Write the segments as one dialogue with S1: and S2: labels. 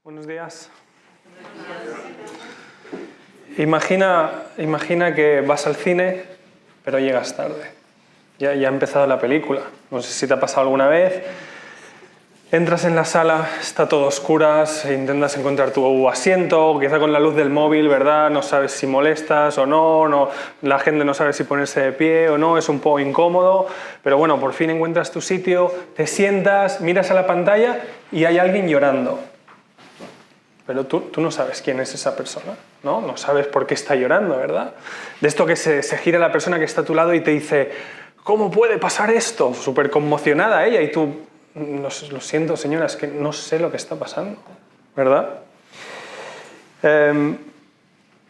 S1: Buenos días. Imagina que vas al cine, pero llegas tarde. Ya ha empezado la película. No sé si te ha pasado alguna vez. Entras en la sala, está todo a oscuras, intentas encontrar tu asiento, quizá con la luz del móvil, ¿verdad? No sabes si molestas o no, la gente no sabe si ponerse de pie o no, es un poco incómodo, pero bueno, por fin encuentras tu sitio, te sientas, miras a la pantalla y hay alguien llorando. Pero tú no sabes quién es esa persona, ¿no? No sabes por qué está llorando, ¿verdad? De esto que se gira la persona que está a tu lado y te dice, ¿cómo puede pasar esto? Súper conmocionada ella y tú, lo siento señora, es que no sé lo que está pasando, ¿verdad?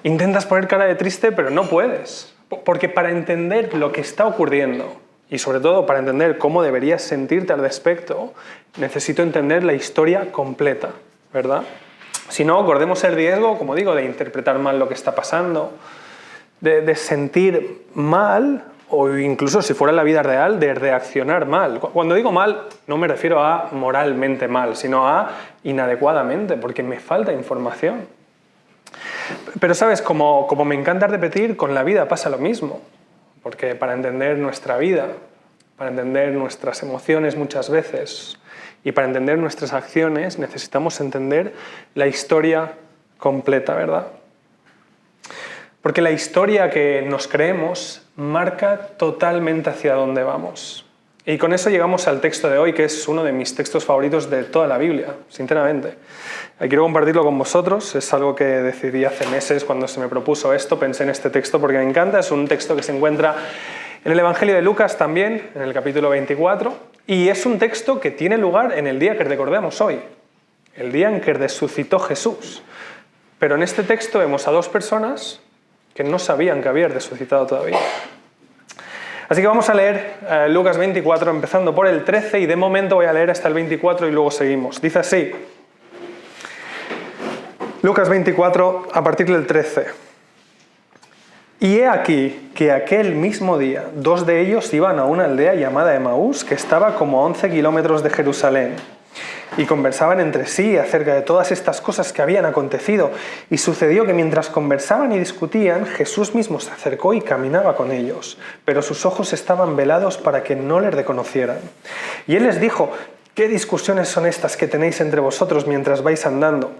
S1: Intentas poner cara de triste, pero no puedes. Porque para entender lo que está ocurriendo, y sobre todo para entender cómo deberías sentirte al respecto, necesito entender la historia completa, ¿verdad? Si no, corremos el riesgo, como digo, de interpretar mal lo que está pasando, de sentir mal, o incluso si fuera la vida real, de reaccionar mal. Cuando digo mal, no me refiero a moralmente mal, sino a inadecuadamente, porque me falta información. Pero sabes, como me encanta repetir, con la vida pasa lo mismo, porque para entender nuestra vida, para entender nuestras emociones muchas veces, y para entender nuestras acciones necesitamos entender la historia completa, ¿verdad? Porque la historia que nos creemos marca totalmente hacia dónde vamos. Y con eso llegamos al texto de hoy, que es uno de mis textos favoritos de toda la Biblia, sinceramente. Quiero compartirlo con vosotros, es algo que decidí hace meses cuando se me propuso esto, pensé en este texto porque me encanta, es un texto que se encuentra en el Evangelio de Lucas también, en el capítulo 24, y es un texto que tiene lugar en el día que recordamos hoy, el día en que resucitó Jesús. Pero en este texto vemos a dos personas que no sabían que había resucitado todavía. Así que vamos a leer Lucas 24, empezando por el 13, y de momento voy a leer hasta el 24 y luego seguimos. Dice así, Lucas 24, a partir del 13. Y he aquí que aquel mismo día, dos de ellos iban a una aldea llamada Emaús, que estaba como a 11 kilómetros de Jerusalén, y conversaban entre sí acerca de todas estas cosas que habían acontecido. Y sucedió que mientras conversaban y discutían, Jesús mismo se acercó y caminaba con ellos, pero sus ojos estaban velados para que no le reconocieran. Y él les dijo, ¿qué discusiones son estas que tenéis entre vosotros mientras vais andando?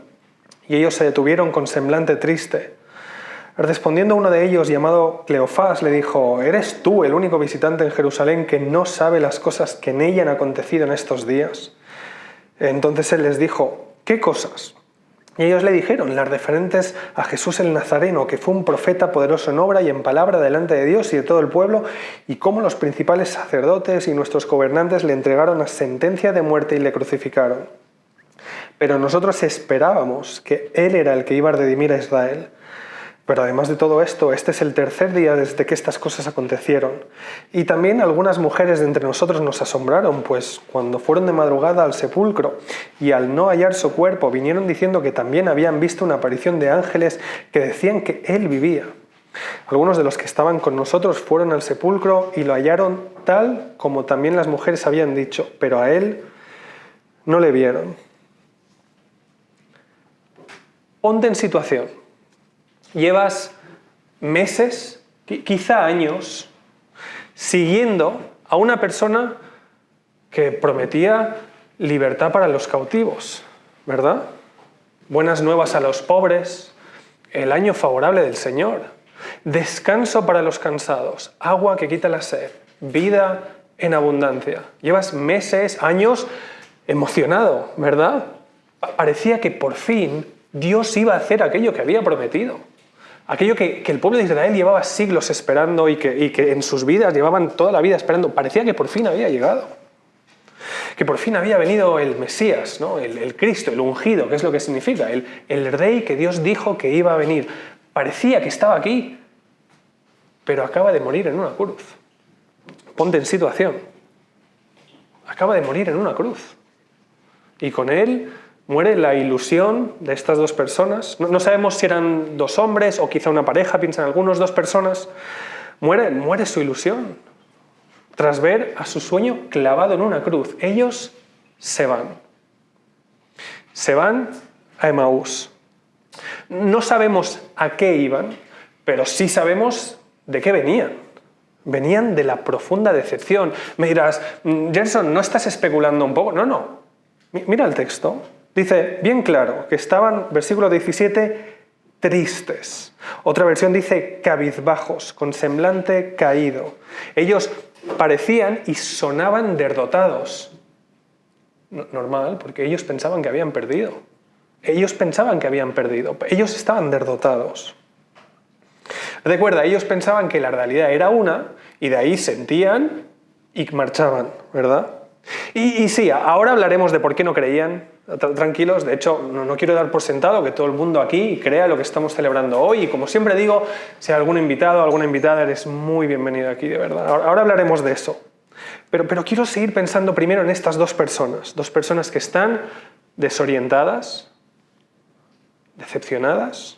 S1: Y ellos se detuvieron con semblante triste. Respondiendo uno de ellos, llamado Cleofás, le dijo, ¿eres tú el único visitante en Jerusalén que no sabe las cosas que en ella han acontecido en estos días? Entonces él les dijo, ¿qué cosas? Y ellos le dijeron, las referentes a Jesús el Nazareno, que fue un profeta poderoso en obra y en palabra delante de Dios y de todo el pueblo, y cómo los principales sacerdotes y nuestros gobernantes le entregaron a sentencia de muerte y le crucificaron. Pero nosotros esperábamos que él era el que iba a redimir a Israel. Pero además de todo esto, este es el tercer día desde que estas cosas acontecieron. Y también algunas mujeres de entre nosotros nos asombraron, pues cuando fueron de madrugada al sepulcro y al no hallar su cuerpo, vinieron diciendo que también habían visto una aparición de ángeles que decían que él vivía. Algunos de los que estaban con nosotros fueron al sepulcro y lo hallaron tal como también las mujeres habían dicho, pero a él no le vieron. Ponte en situación. Llevas meses, quizá años, siguiendo a una persona que prometía libertad para los cautivos, ¿verdad? Buenas nuevas a los pobres, el año favorable del Señor, descanso para los cansados, agua que quita la sed, vida en abundancia. Llevas meses, años emocionado, ¿verdad? Parecía que por fin Dios iba a hacer aquello que había prometido. Aquello que el pueblo de Israel llevaba siglos esperando y que en sus vidas llevaban toda la vida esperando. Parecía que por fin había llegado. Que por fin había venido el Mesías, ¿no? El Cristo, el ungido, que es lo que significa. El rey que Dios dijo que iba a venir. Parecía que estaba aquí, pero acaba de morir en una cruz. Ponte en situación. Acaba de morir en una cruz. Y con él muere la ilusión de estas dos personas. No sabemos si eran dos hombres o quizá una pareja, piensan algunos, dos personas. Muere su ilusión. Tras ver a su sueño clavado en una cruz, ellos se van. Se van a Emaús. No sabemos a qué iban, pero sí sabemos de qué venían. Venían de la profunda decepción. Me dirás, Gerson, ¿no estás especulando un poco? No. Mira el texto. Dice bien claro que estaban, versículo 17, tristes. Otra versión dice cabizbajos, con semblante caído. Ellos parecían y sonaban derrotados. Normal, porque ellos pensaban que habían perdido. Ellos estaban derrotados. Recuerda, ellos pensaban que la realidad era una y de ahí sentían y marchaban, ¿verdad? Y sí, ahora hablaremos de por qué no creían. Tranquilos, de hecho, no quiero dar por sentado que todo el mundo aquí crea lo que estamos celebrando hoy. Y como siempre digo, si hay algún invitado o alguna invitada, eres muy bienvenido aquí, de verdad. Ahora hablaremos de eso. Pero quiero seguir pensando primero en estas dos personas que están desorientadas, decepcionadas,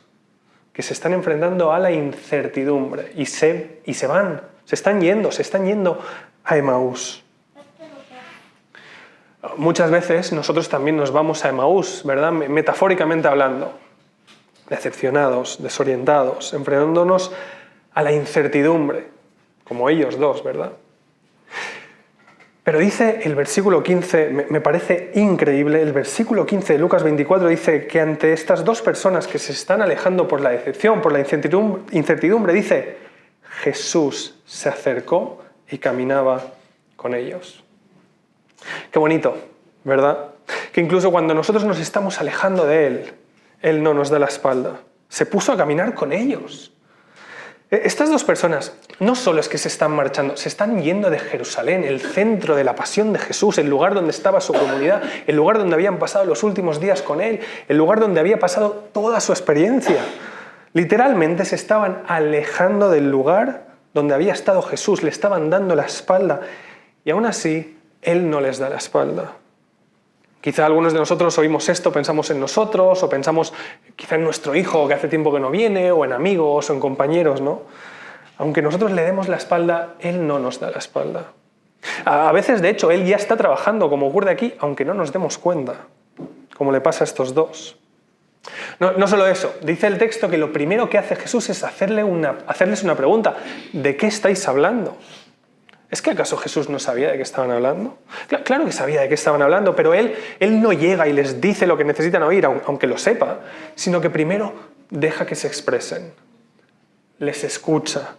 S1: que se están enfrentando a la incertidumbre y se están yendo a Emaús. Muchas veces nosotros también nos vamos a Emaús, ¿verdad? Metafóricamente hablando, decepcionados, desorientados, enfrentándonos a la incertidumbre, como ellos dos, ¿verdad? Pero dice el versículo 15, me parece increíble, el versículo 15 de Lucas 24 dice que ante estas dos personas que se están alejando por la decepción, por la incertidumbre, dice, Jesús se acercó y caminaba con ellos. Qué bonito, ¿verdad? Que incluso cuando nosotros nos estamos alejando de Él, Él no nos da la espalda. Se puso a caminar con ellos. Estas dos personas no solo es que se están marchando, se están yendo de Jerusalén, el centro de la pasión de Jesús, el lugar donde estaba su comunidad, el lugar donde habían pasado los últimos días con Él, el lugar donde había pasado toda su experiencia. Literalmente se estaban alejando del lugar donde había estado Jesús, le estaban dando la espalda y aún así Él no les da la espalda. Quizá algunos de nosotros oímos esto, pensamos en nosotros, o pensamos quizá en nuestro hijo que hace tiempo que no viene, o en amigos, o en compañeros, ¿no? Aunque nosotros le demos la espalda, Él no nos da la espalda. A veces, de hecho, Él ya está trabajando, como ocurre aquí, aunque no nos demos cuenta, como le pasa a estos dos. No solo eso, dice el texto que lo primero que hace Jesús es hacerles una pregunta. ¿De qué estáis hablando? ¿Es que acaso Jesús no sabía de qué estaban hablando? Claro que sabía de qué estaban hablando, pero Él no llega y les dice lo que necesitan oír, aunque lo sepa, sino que primero deja que se expresen. Les escucha,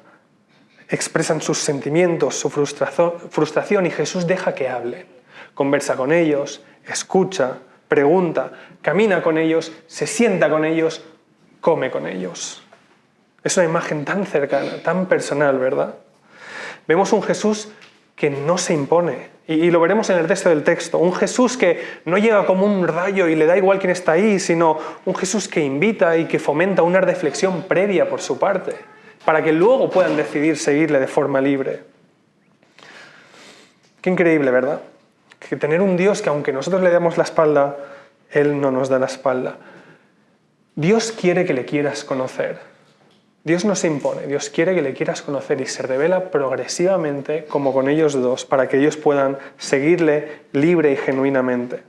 S1: expresan sus sentimientos, su frustración y Jesús deja que hablen. Conversa con ellos, escucha, pregunta, camina con ellos, se sienta con ellos, come con ellos. Es una imagen tan cercana, tan personal, ¿verdad? Vemos un Jesús que no se impone, y lo veremos en el resto del texto. Un Jesús que no llega como un rayo y le da igual quién está ahí, sino un Jesús que invita y que fomenta una reflexión previa por su parte, para que luego puedan decidir seguirle de forma libre. Qué increíble, ¿verdad? Que tener un Dios que aunque nosotros le demos la espalda, Él no nos da la espalda. Dios quiere que le quieras conocer. Dios no se impone, Dios quiere que le quieras conocer y se revela progresivamente como con ellos dos para que ellos puedan seguirle libre y genuinamente.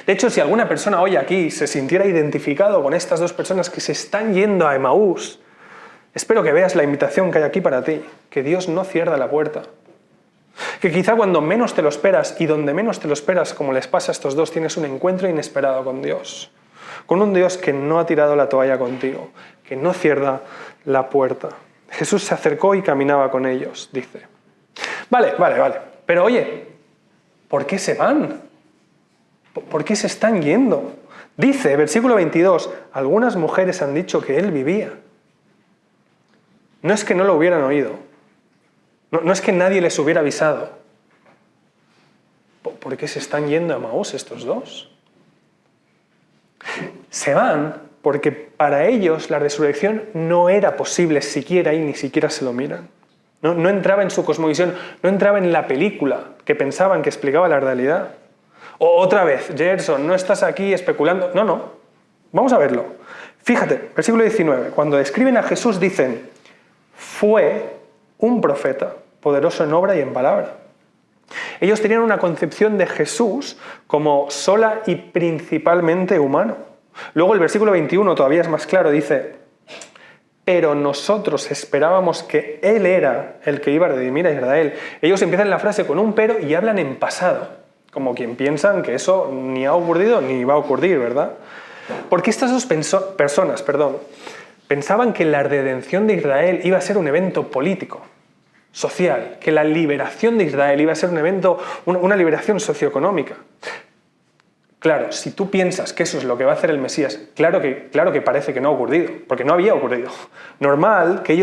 S1: De hecho, si alguna persona hoy aquí se sintiera identificado con estas dos personas que se están yendo a Emaús, espero que veas la invitación que hay aquí para ti, que Dios no cierra la puerta. Que quizá cuando menos te lo esperas y donde menos te lo esperas, como les pasa a estos dos, tienes un encuentro inesperado con Dios. Con un Dios que no ha tirado la toalla contigo, que no cierra la puerta. Jesús se acercó y caminaba con ellos, dice. Vale. Pero oye, ¿por qué se van? ¿Por qué se están yendo? Dice, versículo 22, algunas mujeres han dicho que Él vivía. No es que no lo hubieran oído. No es que nadie les hubiera avisado. ¿Por qué se están yendo a Emaús estos dos? Se van porque para ellos la resurrección no era posible siquiera y ni siquiera se lo miran. No entraba en su cosmovisión, no entraba en la película que pensaban que explicaba la realidad. O otra vez, Gerson, no estás aquí especulando. No. Vamos a verlo. Fíjate, versículo 19. Cuando describen a Jesús dicen, fue un profeta, poderoso en obra y en palabra. Ellos tenían una concepción de Jesús como sola y principalmente humano. Luego el versículo 21 todavía es más claro, dice: pero nosotros esperábamos que Él era el que iba a redimir a Israel. Ellos empiezan la frase con un pero y hablan en pasado, como quien piensan que eso ni ha ocurrido ni va a ocurrir, ¿verdad? Porque estas dos personas pensaban que la redención de Israel iba a ser un evento político, social, que la liberación de Israel iba a ser un evento, una liberación socioeconómica. Claro, si tú piensas que eso es lo que va a hacer el Mesías, claro que parece que no ha ocurrido, porque no había ocurrido. Normal que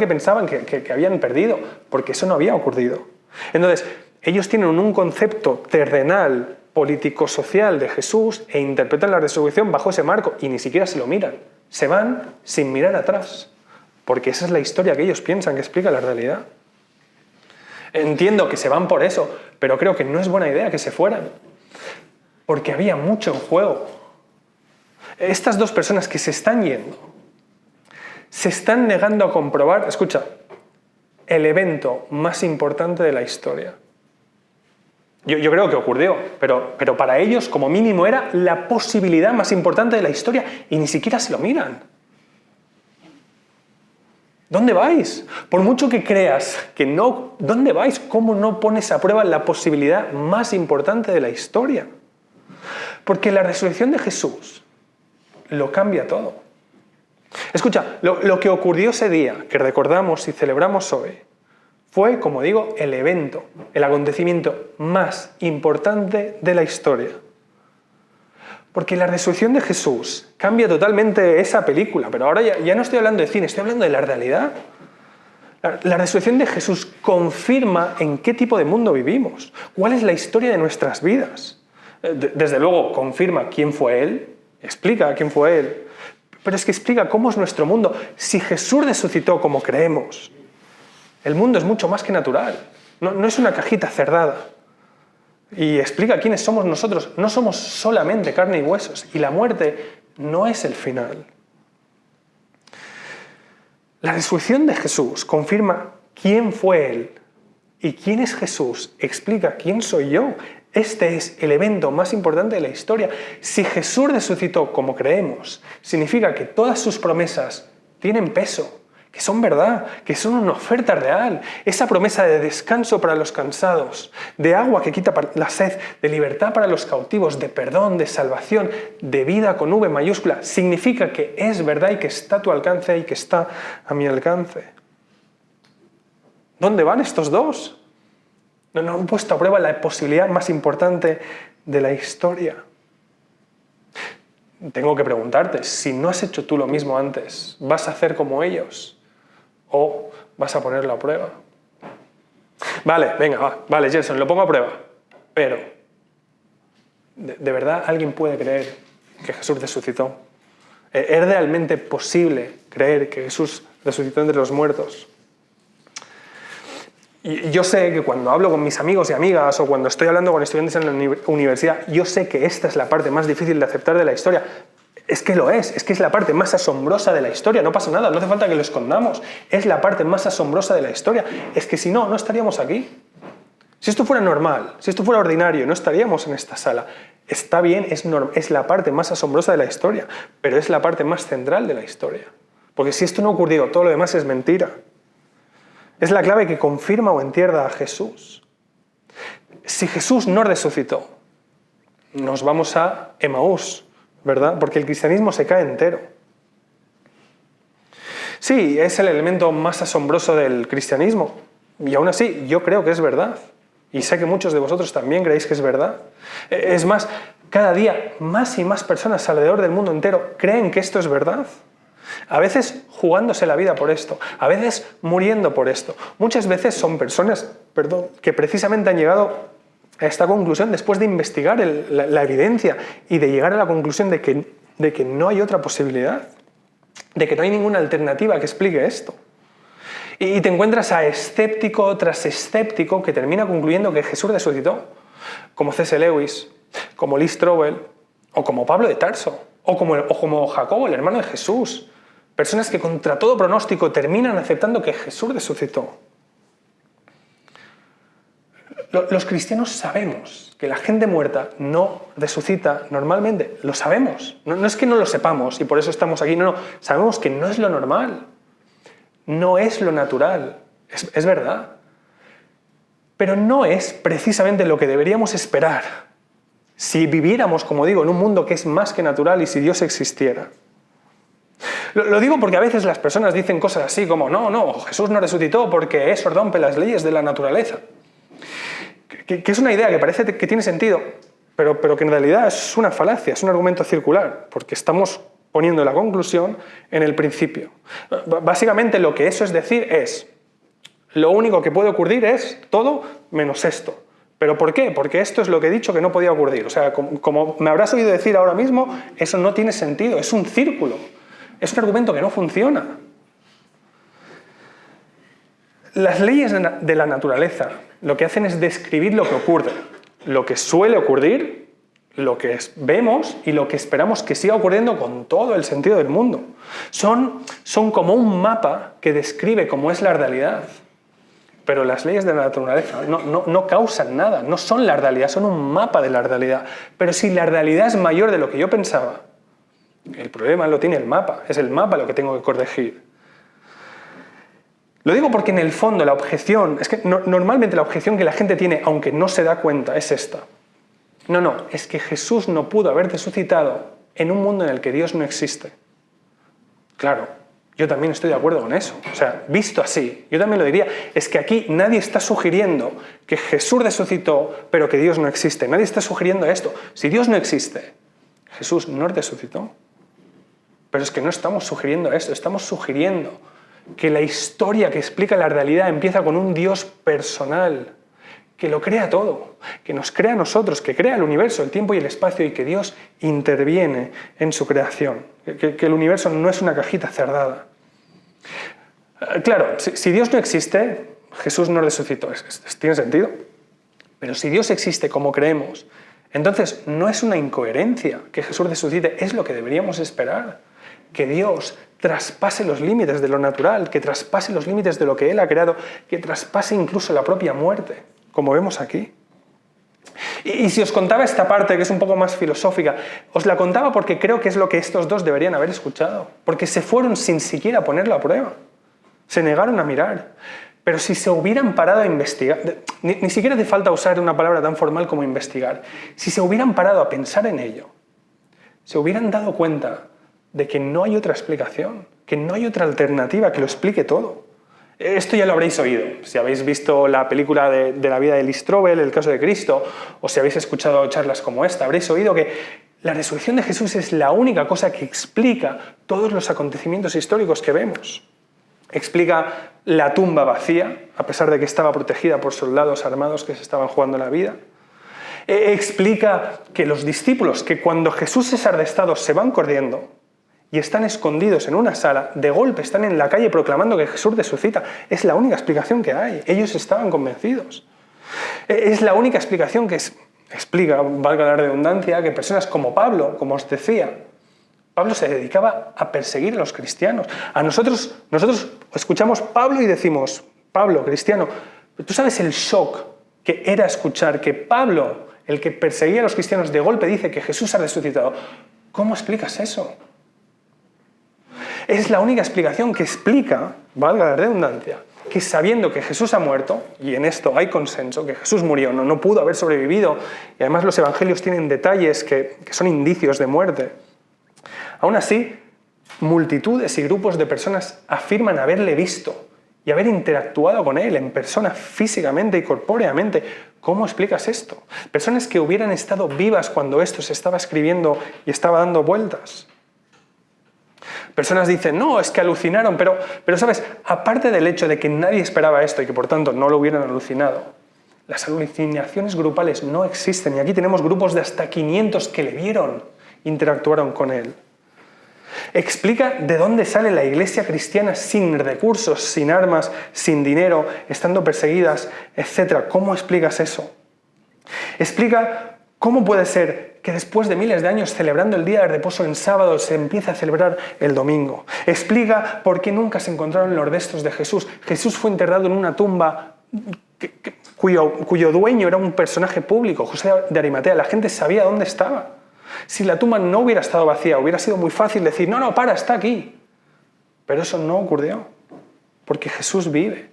S1: pensaban que habían perdido, porque eso no había ocurrido. Entonces, ellos tienen un concepto terrenal, político-social de Jesús e interpretan la resurrección bajo ese marco y ni siquiera se lo miran. Se van sin mirar atrás, porque esa es la historia que ellos piensan que explica la realidad. Entiendo que se van por eso, pero creo que no es buena idea que se fueran. Porque había mucho en juego. Estas dos personas que se están yendo, se están negando a comprobar, escucha, el evento más importante de la historia. Yo creo que ocurrió, pero para ellos como mínimo era la posibilidad más importante de la historia y ni siquiera se lo miran. ¿Dónde vais? Por mucho que creas que no, ¿dónde vais? ¿Cómo no pones a prueba la posibilidad más importante de la historia? Porque la resurrección de Jesús lo cambia todo. Escucha, lo que ocurrió ese día, que recordamos y celebramos hoy, fue, como digo, el evento, el acontecimiento más importante de la historia. Porque la resurrección de Jesús cambia totalmente esa película, pero ahora ya no estoy hablando de cine, estoy hablando de la realidad. La resurrección de Jesús confirma en qué tipo de mundo vivimos, cuál es la historia de nuestras vidas. Desde luego confirma quién fue Él, explica quién fue Él, pero es que explica cómo es nuestro mundo. Si Jesús resucitó como creemos, el mundo es mucho más que natural, no es una cajita cerrada. Y explica quiénes somos nosotros. No somos solamente carne y huesos, y la muerte no es el final. La resurrección de Jesús confirma quién fue Él y quién es Jesús. Explica quién soy yo. Este es el evento más importante de la historia. Si Jesús resucitó como creemos, significa que todas sus promesas tienen peso, que son verdad, que son una oferta real. Esa promesa de descanso para los cansados, de agua que quita la sed, de libertad para los cautivos, de perdón, de salvación, de vida con V mayúscula, significa que es verdad y que está a tu alcance y que está a mi alcance. ¿Dónde van estos dos? No han puesto a prueba la posibilidad más importante de la historia. Tengo que preguntarte, si no has hecho tú lo mismo antes, ¿vas a hacer como ellos? ¿O vas a ponerlo a prueba? Vale, venga, vale, Gerson, lo pongo a prueba. Pero, ¿de verdad alguien puede creer que Jesús resucitó? ¿Es realmente posible creer que Jesús resucitó entre los muertos? Y yo sé que cuando hablo con mis amigos y amigas o cuando estoy hablando con estudiantes en la universidad, yo sé que esta es la parte más difícil de aceptar de la historia. Es que lo es que es la parte más asombrosa de la historia. No pasa nada, no hace falta que lo escondamos. Es la parte más asombrosa de la historia. Es que si no, no estaríamos aquí. Si esto fuera normal, si esto fuera ordinario, no estaríamos en esta sala. Está bien, es la parte más asombrosa de la historia, pero es la parte más central de la historia. Porque si esto no ha ocurrido, todo lo demás es mentira. Es la clave que confirma o entierra a Jesús. Si Jesús no resucitó, nos vamos a Emaús, ¿verdad? Porque el cristianismo se cae entero. Sí, es el elemento más asombroso del cristianismo. Y aún así, yo creo que es verdad. Y sé que muchos de vosotros también creéis que es verdad. Es más, cada día más y más personas alrededor del mundo entero creen que esto es verdad. A veces jugándose la vida por esto, a veces muriendo por esto. Muchas veces son personas, que precisamente han llegado a esta conclusión después de investigar la evidencia y de llegar a la conclusión de que no hay otra posibilidad, de que no hay ninguna alternativa que explique esto. Y te encuentras a escéptico tras escéptico que termina concluyendo que Jesús resucitó, como C.S. Lewis, como Lee Strobel, o como Pablo de Tarso, o como Jacobo, el hermano de Jesús. Personas que contra todo pronóstico terminan aceptando que Jesús resucitó. Los cristianos sabemos que la gente muerta no resucita normalmente. Lo sabemos. No es que no lo sepamos y por eso estamos aquí. No. Sabemos que no es lo normal. No es lo natural. Es verdad. Pero no es precisamente lo que deberíamos esperar si viviéramos, como digo, en un mundo que es más que natural y si Dios existiera. Lo digo porque a veces las personas dicen cosas así como no, Jesús no resucitó porque eso rompe las leyes de la naturaleza. Que es una idea que parece que tiene sentido, pero que en realidad es una falacia, es un argumento circular, porque estamos poniendo la conclusión en el principio. Básicamente lo que eso es decir es, lo único que puede ocurrir es todo menos esto. ¿Pero por qué? Porque esto es lo que he dicho que no podía ocurrir. O sea, como me habrás oído decir ahora mismo, eso no tiene sentido, es un círculo. Es un argumento que no funciona. Las leyes de la naturaleza lo que hacen es describir lo que ocurre, lo que suele ocurrir, lo que vemos y lo que esperamos que siga ocurriendo con todo el sentido del mundo. Son como un mapa que describe cómo es la realidad. Pero las leyes de la naturaleza no causan nada, no son la realidad, son un mapa de la realidad. Pero si la realidad es mayor de lo que yo pensaba, el problema lo tiene el mapa, es el mapa lo que tengo que corregir. Lo digo porque en el fondo la objeción, es que normalmente la objeción que la gente tiene, aunque no se da cuenta, es esta. No, es que Jesús no pudo haber resucitado en un mundo en el que Dios no existe. Claro, yo también estoy de acuerdo con eso. O sea, visto así, yo también lo diría, es que aquí nadie está sugiriendo que Jesús resucitó, pero que Dios no existe. Nadie está sugiriendo esto. Si Dios no existe, Jesús no resucitó. Pero es que no estamos sugiriendo esto, estamos sugiriendo que la historia que explica la realidad empieza con un Dios personal, que lo crea todo, que nos crea a nosotros, que crea el universo, el tiempo y el espacio, y que Dios interviene en su creación, que el universo no es una cajita cerrada. Claro, si Dios no existe, Jesús no resucitó, tiene sentido. Pero si Dios existe como creemos, entonces no es una incoherencia que Jesús resucite, es lo que deberíamos esperar. Que Dios traspase los límites de lo natural, que traspase los límites de lo que Él ha creado, que traspase incluso la propia muerte, como vemos aquí. Y si os contaba esta parte, que es un poco más filosófica, os la contaba porque creo que es lo que estos dos deberían haber escuchado, porque se fueron sin siquiera ponerlo a prueba, se negaron a mirar. Pero si se hubieran parado a investigar, ni siquiera hace falta usar una palabra tan formal como investigar, si se hubieran parado a pensar en ello, se hubieran dado cuenta de que no hay otra explicación, que no hay otra alternativa que lo explique todo. Esto ya lo habréis oído, si habéis visto la película de la vida de Lee Strobel, El caso de Cristo, o si habéis escuchado charlas como esta, habréis oído que la resurrección de Jesús es la única cosa que explica todos los acontecimientos históricos que vemos. Explica la tumba vacía, a pesar de que estaba protegida por soldados armados que se estaban jugando la vida. Explica que los discípulos, que cuando Jesús es arrestado se van corriendo y están escondidos en una sala, de golpe están en la calle proclamando que Jesús resucita. Es la única explicación que hay. Ellos estaban convencidos. Es la única explicación que explica, valga la redundancia, que personas como Pablo, como os decía, Pablo se dedicaba a perseguir a los cristianos. Nosotros escuchamos Pablo y decimos, Pablo, cristiano, ¿tú sabes el shock que era escuchar que Pablo, el que perseguía a los cristianos, de golpe dice que Jesús ha resucitado? ¿Cómo explicas eso? Es la única explicación que explica, valga la redundancia, que sabiendo que Jesús ha muerto, y en esto hay consenso, que Jesús murió, no pudo haber sobrevivido, y además los evangelios tienen detalles que son indicios de muerte. Aún así, multitudes y grupos de personas afirman haberle visto y haber interactuado con él en persona físicamente y corpóreamente. ¿Cómo explicas esto? Personas que hubieran estado vivas cuando esto se estaba escribiendo y estaba dando vueltas. Personas dicen, no, es que alucinaron, pero ¿sabes? Aparte del hecho de que nadie esperaba esto y que por tanto no lo hubieran alucinado, las alucinaciones grupales no existen y aquí tenemos grupos de hasta 500 que le vieron, interactuaron con él. Explica de dónde sale la iglesia cristiana sin recursos, sin armas, sin dinero, estando perseguidas, etc. ¿Cómo explicas eso? Explica cómo puede ser que después de miles de años celebrando el día de reposo en sábado se empiece a celebrar el domingo. Explica por qué nunca se encontraron los restos de Jesús. Jesús fue enterrado en una tumba cuyo dueño era un personaje público, José de Arimatea. La gente sabía dónde estaba. Si la tumba no hubiera estado vacía, hubiera sido muy fácil decir, no, para, está aquí. Pero eso no ocurrió, porque Jesús vive.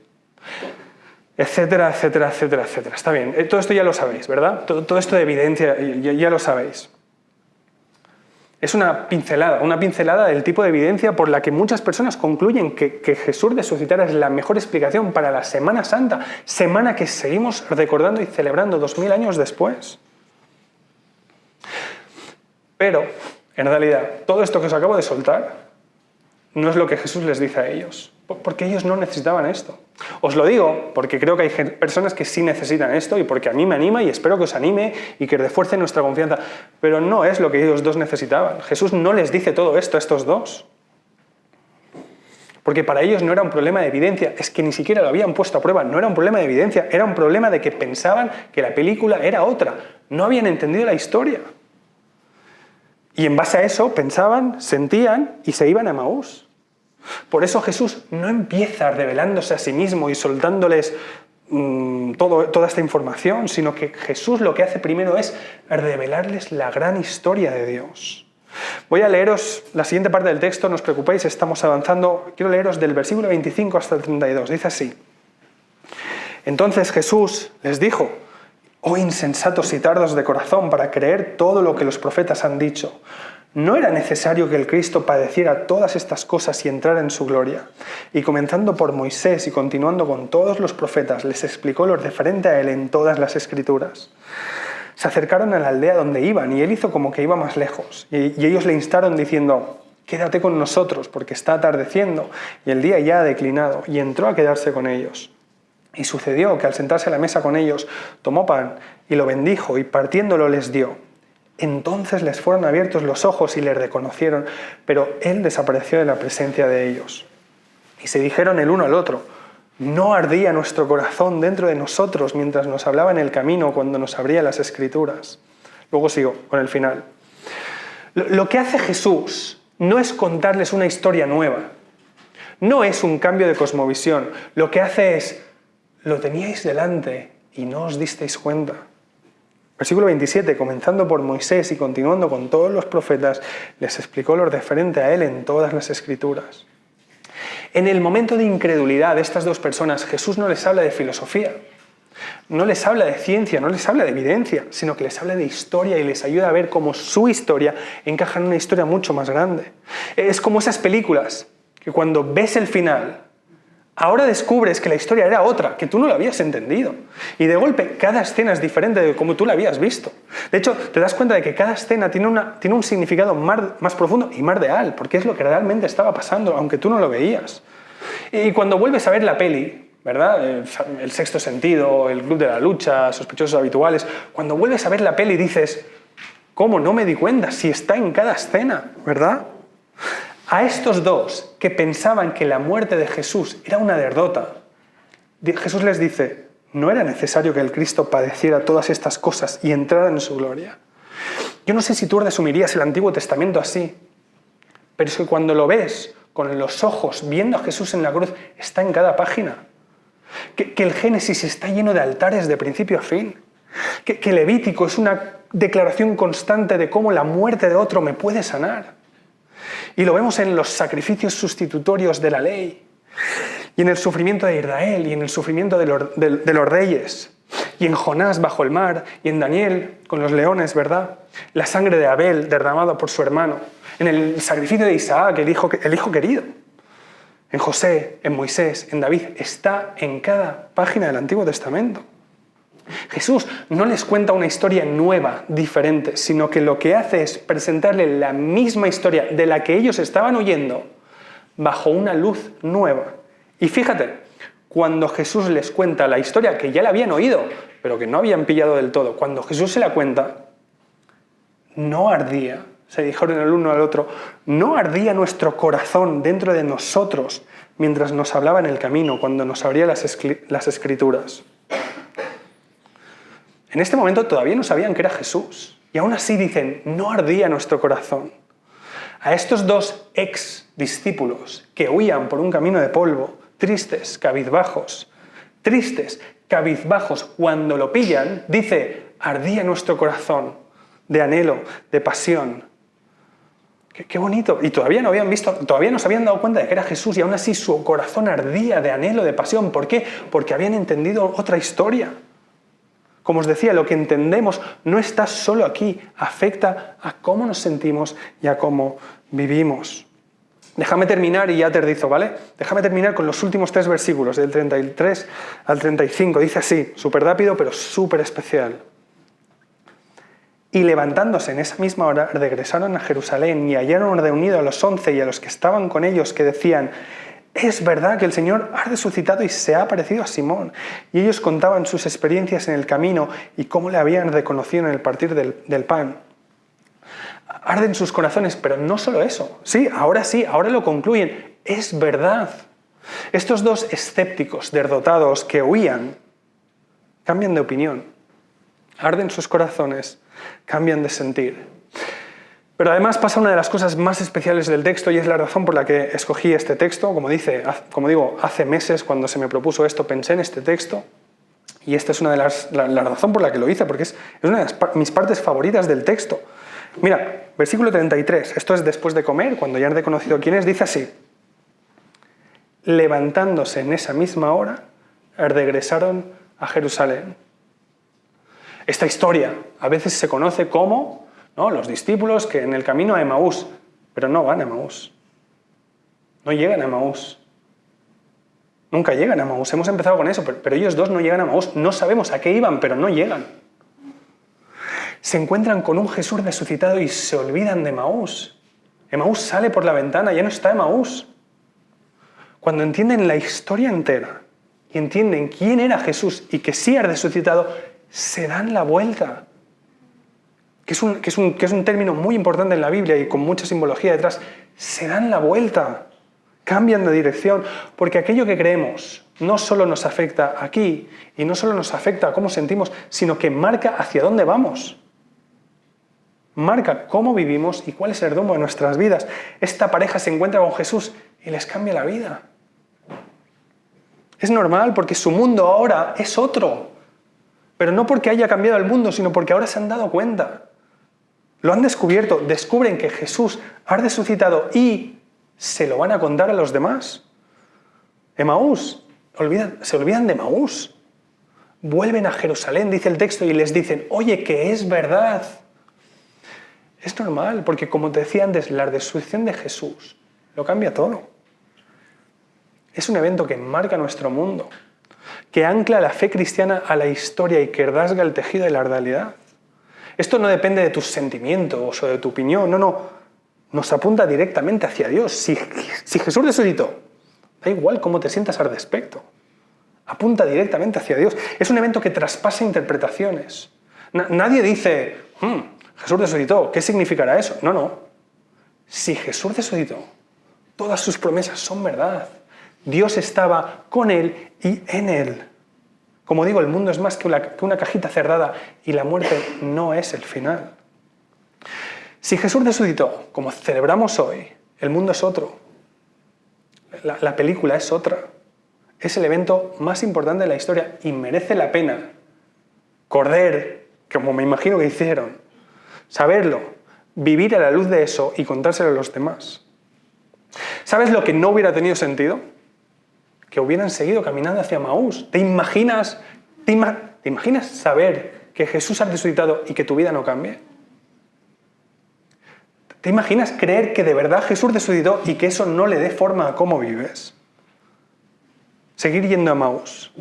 S1: Etcétera, etcétera, etcétera, etcétera. Está bien, todo esto ya lo sabéis, ¿verdad? Todo esto de evidencia ya lo sabéis. Es una pincelada del tipo de evidencia por la que muchas personas concluyen que Jesús resucitar es la mejor explicación para la Semana Santa, semana que seguimos recordando y celebrando 2000 años después. Pero, en realidad, todo esto que os acabo de soltar no es lo que Jesús les dice a ellos, porque ellos no necesitaban esto. Os lo digo porque creo que hay personas que sí necesitan esto y porque a mí me anima y espero que os anime y que refuerce nuestra confianza, pero no es lo que ellos dos necesitaban. Jesús no les dice todo esto a estos dos, porque para ellos no era un problema de evidencia, es que ni siquiera lo habían puesto a prueba, no era un problema de evidencia, era un problema de que pensaban que la película era otra, no habían entendido la historia. Y en base a eso pensaban, sentían y se iban a Emaús. Por eso Jesús no empieza revelándose a sí mismo y soltándoles toda esta información, sino que Jesús lo que hace primero es revelarles la gran historia de Dios. Voy a leeros la siguiente parte del texto, no os preocupéis, estamos avanzando. Quiero leeros del versículo 25 hasta el 32. Dice así: Entonces Jesús les dijo: «Oh insensatos y tardos de corazón para creer todo lo que los profetas han dicho. ¿No era necesario que el Cristo padeciera todas estas cosas y entrara en su gloria?» Y comenzando por Moisés y continuando con todos los profetas, les explicó lo referente a él en todas las Escrituras. Se acercaron a la aldea donde iban y él hizo como que iba más lejos. Y ellos le instaron diciendo: «Quédate con nosotros porque está atardeciendo y el día ya ha declinado». Y entró a quedarse con ellos. Y sucedió que al sentarse a la mesa con ellos, tomó pan y lo bendijo y partiéndolo les dio. Entonces les fueron abiertos los ojos y le reconocieron, pero él desapareció de la presencia de ellos. Y se dijeron el uno al otro: ¿no ardía nuestro corazón dentro de nosotros mientras nos hablaba en el camino cuando nos abría las Escrituras? Luego sigo con el final. Lo que hace Jesús no es contarles una historia nueva, no es un cambio de cosmovisión. Lo que hace es: lo teníais delante y no os disteis cuenta. Versículo 27, comenzando por Moisés y continuando con todos los profetas, les explicó lo referente a él en todas las Escrituras. En el momento de incredulidad de estas dos personas, Jesús no les habla de filosofía, no les habla de ciencia, no les habla de evidencia, sino que les habla de historia y les ayuda a ver cómo su historia encaja en una historia mucho más grande. Es como esas películas que cuando ves el final, ahora descubres que la historia era otra, que tú no la habías entendido. Y de golpe, cada escena es diferente de como tú la habías visto. De hecho, te das cuenta de que cada escena tiene un significado más profundo y más real, porque es lo que realmente estaba pasando, aunque tú no lo veías. Y cuando vuelves a ver la peli, ¿verdad? El Sexto Sentido, El Club de la Lucha, Sospechosos Habituales, cuando vuelves a ver la peli dices: ¿cómo no me di cuenta? Si está en cada escena, ¿verdad? A estos dos que pensaban que la muerte de Jesús era una derrota, Jesús les dice: no era necesario que el Cristo padeciera todas estas cosas y entrara en su gloria. Yo no sé si tú resumirías el Antiguo Testamento así, pero es que cuando lo ves con los ojos, viendo a Jesús en la cruz, está en cada página. Que el Génesis está lleno de altares de principio a fin. Que Levítico es una declaración constante de cómo la muerte de otro me puede sanar. Y lo vemos en los sacrificios sustitutorios de la ley, y en el sufrimiento de Israel, y en el sufrimiento de los reyes, y en Jonás bajo el mar, y en Daniel con los leones, ¿verdad? La sangre de Abel derramada por su hermano, en el sacrificio de Isaac, el hijo querido, en José, en Moisés, en David, está en cada página del Antiguo Testamento. Jesús no les cuenta una historia nueva, diferente, sino que lo que hace es presentarle la misma historia de la que ellos estaban oyendo bajo una luz nueva. Y fíjate, cuando Jesús les cuenta la historia que ya la habían oído, pero que no habían pillado del todo, cuando Jesús se la cuenta, no ardía, se dijeron el uno al otro, no ardía nuestro corazón dentro de nosotros mientras nos hablaba en el camino, cuando nos abría las Escrituras. En este momento todavía no sabían que era Jesús. Y aún así dicen: no ardía nuestro corazón. A estos dos ex discípulos que huían por un camino de polvo, tristes, cabizbajos, tristes, cabizbajos, cuando lo pillan, dice, ardía nuestro corazón de anhelo, de pasión. Qué bonito. Y todavía no se habían dado cuenta de que era Jesús y aún así su corazón ardía de anhelo, de pasión. ¿Por qué? Porque habían entendido otra historia. Como os decía, lo que entendemos no está solo aquí, afecta a cómo nos sentimos y a cómo vivimos. Déjame terminar y ya aterrizo, ¿vale? Déjame terminar con los últimos 3 versículos, del 33 al 35. Dice así, súper rápido pero súper especial. Y levantándose en esa misma hora, regresaron a Jerusalén y hallaron reunidos a los 11 y a los que estaban con ellos, que decían, es verdad que el Señor ha resucitado y se ha aparecido a Simón. Y ellos contaban sus experiencias en el camino y cómo le habían reconocido en el partir del pan. Arden sus corazones, pero no solo eso. Sí, ahora lo concluyen. Es verdad. Estos 2 escépticos, derrotados, que huían, cambian de opinión. Arden sus corazones, cambian de sentir. Pero además pasa una de las cosas más especiales del texto y es la razón por la que escogí este texto. Como digo, hace meses cuando se me propuso esto pensé en este texto y esta es una de la razón por la que lo hice, porque es una de mis partes favoritas del texto. Mira, versículo 33, esto es después de comer, cuando ya han reconocido quién es, dice así. Levantándose en esa misma hora, regresaron a Jerusalén. Esta historia a veces se conoce como los discípulos que en el camino a Emaús, pero no van a Emaús. No llegan a Emaús. Nunca llegan a Emaús. Hemos empezado con eso, pero ellos 2 no llegan a Emaús. No sabemos a qué iban, pero no llegan. Se encuentran con un Jesús resucitado y se olvidan de Emaús. Emaús sale por la ventana, ya no está Emaús. Cuando entienden la historia entera y entienden quién era Jesús y que sí ha resucitado, se dan la vuelta. Que es un término muy importante en la Biblia y con mucha simbología detrás. Se dan la vuelta, cambian de dirección, porque aquello que creemos no solo nos afecta aquí y no solo nos afecta a cómo sentimos, sino que marca hacia dónde vamos. Marca cómo vivimos y cuál es el rumbo de nuestras vidas. Esta pareja se encuentra con Jesús y les cambia la vida. Es normal porque su mundo ahora es otro. Pero no porque haya cambiado el mundo, sino porque ahora se han dado cuenta. Lo han descubierto, descubren que Jesús ha resucitado y se lo van a contar a los demás. Emaús, se olvidan de Emaús. Vuelven a Jerusalén, dice el texto, y les dicen, oye, que es verdad. Es normal, porque como te decía antes, la resurrección de Jesús lo cambia todo. Es un evento que marca nuestro mundo, que ancla la fe cristiana a la historia y que rasga el tejido de la realidad. Esto no depende de tus sentimientos o de tu opinión, no. Nos apunta directamente hacia Dios. Si Jesús resucitó, da igual cómo te sientas al respecto. Apunta directamente hacia Dios. Es un evento que traspasa interpretaciones. Nadie dice, Jesús resucitó, ¿qué significará eso? No. Si Jesús resucitó, todas sus promesas son verdad. Dios estaba con él y en él. Como digo, el mundo es más que una cajita cerrada y la muerte no es el final. Si Jesús resucitó, como celebramos hoy, el mundo es otro. La película es otra. Es el evento más importante de la historia y merece la pena correr, como me imagino que hicieron, saberlo, vivir a la luz de eso y contárselo a los demás. ¿Sabes lo que no hubiera tenido sentido? Que hubieran seguido caminando hacia Emaús. ¿Te imaginas saber que Jesús ha resucitado y que tu vida no cambie? ¿Te imaginas creer que de verdad Jesús resucitó y que eso no le dé forma a cómo vives? Seguir yendo a Emaús.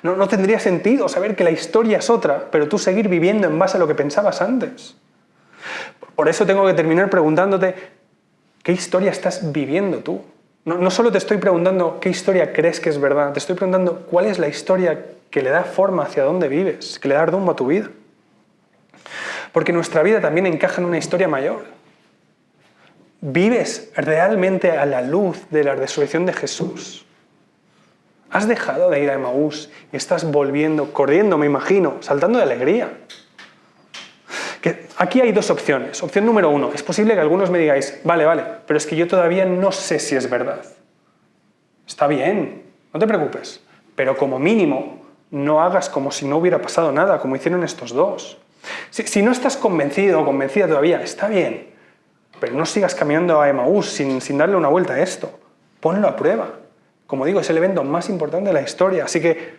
S1: No tendría sentido saber que la historia es otra, pero tú seguir viviendo en base a lo que pensabas antes. Por eso tengo que terminar preguntándote, ¿qué historia estás viviendo tú? No solo te estoy preguntando qué historia crees que es verdad, te estoy preguntando cuál es la historia que le da forma hacia dónde vives, que le da rumbo a tu vida. Porque nuestra vida también encaja en una historia mayor. ¿Vives realmente a la luz de la resurrección de Jesús? ¿Has dejado de ir a Emaús y estás volviendo, corriendo, me imagino, saltando de alegría? Aquí hay 2 opciones. Opción número 1, es posible que algunos me digáis, vale, pero es que yo todavía no sé si es verdad. Está bien, no te preocupes. pero como mínimo no hagas como si no hubiera pasado nada, como hicieron estos dos. Si no estás convencido o convencida todavía, está bien, pero no sigas caminando a Emaús sin darle una vuelta a esto. Ponlo a prueba. Como digo, es el evento más importante de la historia, así que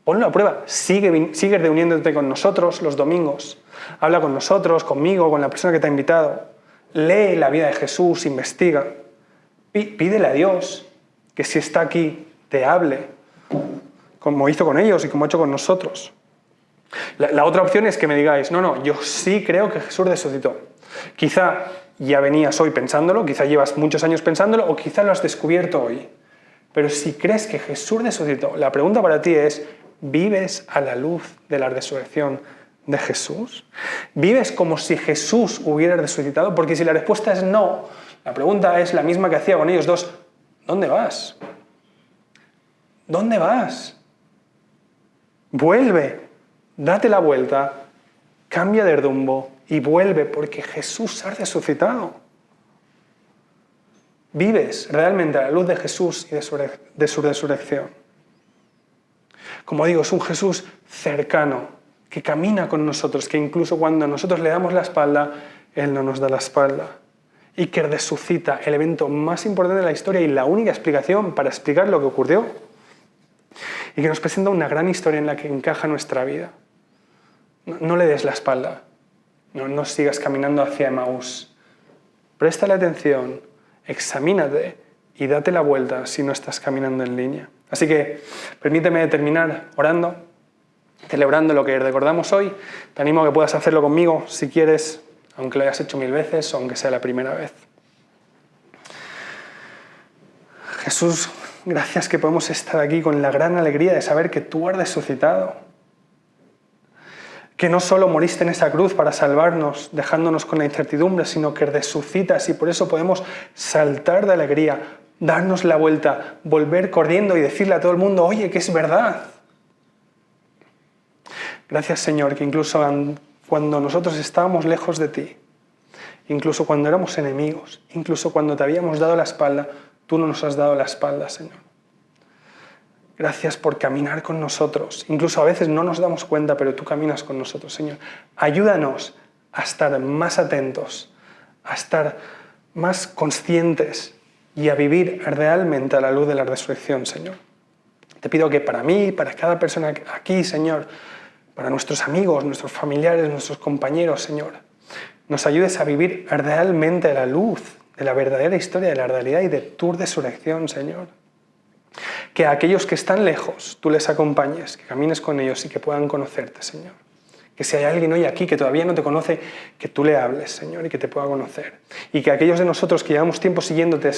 S1: ponlo a prueba. Sigue reuniéndote con nosotros los domingos. Habla con nosotros, conmigo, con la persona que te ha invitado. Lee la vida de Jesús, investiga. Pídele a Dios que si está aquí, te hable, como hizo con ellos y como ha hecho con nosotros. La otra opción es que me digáis, no, yo sí creo que Jesús resucitó. Quizá ya venías hoy pensándolo, quizá llevas muchos años pensándolo, o quizá lo has descubierto hoy. Pero si crees que Jesús resucitó, la pregunta para ti es, ¿vives a la luz de la resurrección de Jesús? ¿Vives como si Jesús hubiera resucitado? Porque si la respuesta es no, la pregunta es la misma que hacía con ellos dos. ¿Dónde vas? ¿Dónde vas? Vuelve, date la vuelta, cambia de rumbo y vuelve porque Jesús ha resucitado. ¿Vives realmente a la luz de Jesús y de su resurrección? Como digo, es un Jesús cercano, que camina con nosotros, que incluso cuando nosotros le damos la espalda, Él no nos da la espalda. Y que resucita, el evento más importante de la historia y la única explicación para explicar lo que ocurrió. Y que nos presenta una gran historia en la que encaja nuestra vida. No le des la espalda, no sigas caminando hacia Emaús. Préstale atención, examínate y date la vuelta si no estás caminando en línea. Así que permíteme terminar orando, celebrando lo que recordamos hoy. Te animo a que puedas hacerlo conmigo si quieres, aunque lo hayas hecho 1000 veces o aunque sea la primera vez. Jesús, gracias que podemos estar aquí con la gran alegría de saber que tú has resucitado. Que no solo moriste en esa cruz para salvarnos, dejándonos con la incertidumbre, sino que resucitas y por eso podemos saltar de alegría, darnos la vuelta, volver corriendo y decirle a todo el mundo, oye, que es verdad. Gracias, Señor, que incluso cuando nosotros estábamos lejos de ti, incluso cuando éramos enemigos, incluso cuando te habíamos dado la espalda, tú no nos has dado la espalda, Señor. Gracias por caminar con nosotros. Incluso a veces no nos damos cuenta, pero tú caminas con nosotros, Señor. Ayúdanos a estar más atentos, a estar más conscientes y a vivir realmente a la luz de la resurrección, Señor. Te pido que para mí, para cada persona aquí, Señor, para nuestros amigos, nuestros familiares, nuestros compañeros, Señor, nos ayudes a vivir realmente a la luz de la verdadera historia de la realidad y de tu resurrección, Señor. Que a aquellos que están lejos, tú les acompañes, que camines con ellos y que puedan conocerte, Señor. Que si hay alguien hoy aquí que todavía no te conoce, que tú le hables, Señor, y que te pueda conocer. Y que aquellos de nosotros que llevamos tiempo siguiéndote,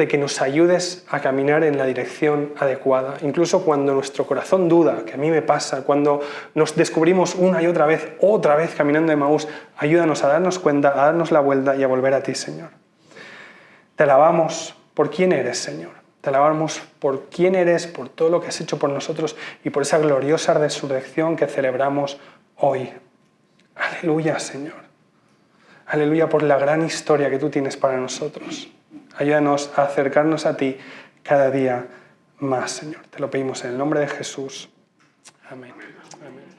S1: que nos ayudes a caminar en la dirección adecuada. Incluso cuando nuestro corazón duda, que a mí me pasa, cuando nos descubrimos una y otra vez caminando en Emaús, ayúdanos a darnos cuenta, a darnos la vuelta y a volver a ti, Señor. Te alabamos por quién eres, Señor. Te alabamos por quién eres, por todo lo que has hecho por nosotros y por esa gloriosa resurrección que celebramos hoy. Aleluya, Señor. Aleluya por la gran historia que tú tienes para nosotros. Ayúdanos a acercarnos a ti cada día más, Señor. Te lo pedimos en el nombre de Jesús. Amén. Amén.